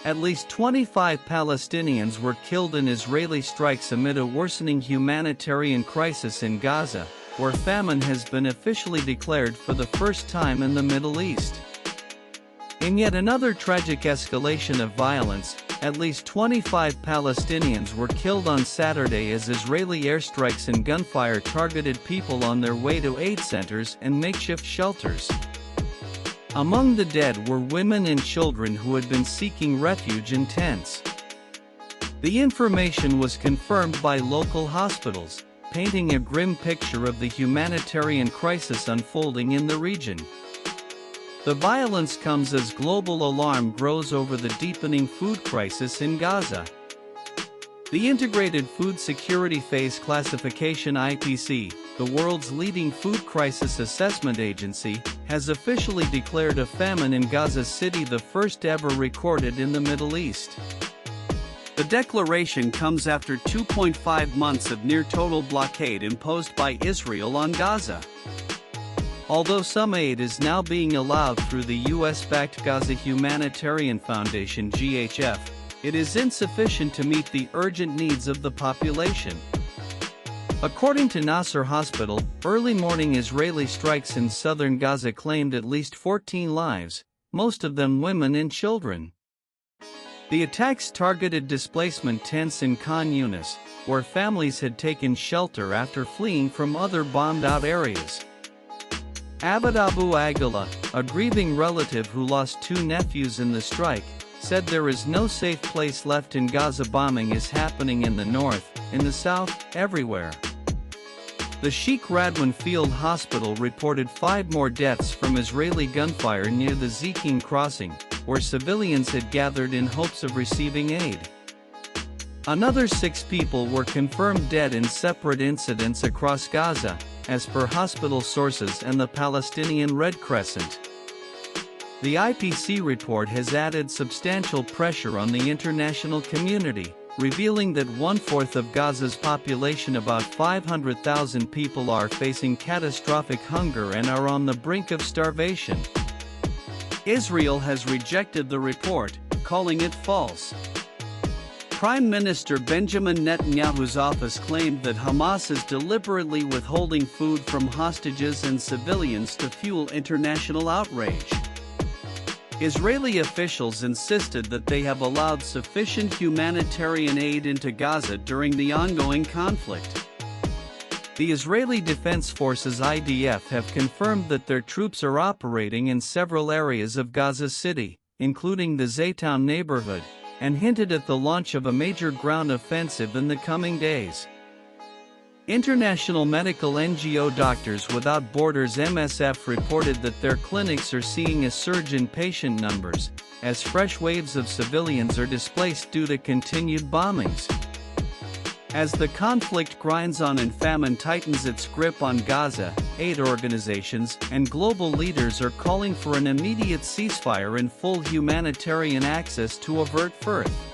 At least 25 Palestinians were killed in Israeli strikes amid a worsening humanitarian crisis in Gaza, where famine has been officially declared for the first time in the Middle East. In yet another tragic escalation of violence, at least 25 Palestinians were killed on Saturday as Israeli airstrikes and gunfire targeted people on their way to aid centers and makeshift shelters. Among the dead were women and children who had been seeking refuge in tents. The information was confirmed by local hospitals, painting a grim picture of the humanitarian crisis unfolding in the region. The violence comes as global alarm grows over the deepening food crisis in Gaza. The Integrated Food Security Phase Classification (IPC), the world's leading food crisis assessment agency, has officially declared a famine in Gaza City, the first ever recorded in the Middle East. The declaration comes after 2.5 months of near-total blockade imposed by Israel on Gaza. Although some aid is now being allowed through the US-backed Gaza Humanitarian Foundation (GHF), it is insufficient to meet the urgent needs of the population. According to Nasser Hospital, early morning Israeli strikes in southern Gaza claimed at least 14 lives, most of them women and children. The attacks targeted displacement tents in Khan Yunis, where families had taken shelter after fleeing from other bombed-out areas. Abd Abu Agala, a grieving relative who lost 2 nephews in the strike, said there is no safe place left in Gaza. Bombing is happening in the north, in the south, everywhere. The Sheikh Radwan Field Hospital reported 5 more deaths from Israeli gunfire near the Zikin crossing, where civilians had gathered in hopes of receiving aid. Another 6 people were confirmed dead in separate incidents across Gaza, as per hospital sources and the Palestinian Red Crescent. The IPC report has added substantial pressure on the international community, revealing that 1/4 of Gaza's population, about 500,000 people, are facing catastrophic hunger and are on the brink of starvation. Israel has rejected the report, calling it false. Prime Minister Benjamin Netanyahu's office claimed that Hamas is deliberately withholding food from hostages and civilians to fuel international outrage. Israeli officials insisted that they have allowed sufficient humanitarian aid into Gaza during the ongoing conflict. The Israeli Defense Forces (IDF) have confirmed that their troops are operating in several areas of Gaza City, including the Zaytown neighborhood, and hinted at the launch of a major ground offensive in the coming days. International medical NGO Doctors Without Borders (MSF) reported that their clinics are seeing a surge in patient numbers, as fresh waves of civilians are displaced due to continued bombings. As the conflict grinds on and famine tightens its grip on Gaza, aid organizations and global leaders are calling for an immediate ceasefire and full humanitarian access to avert death.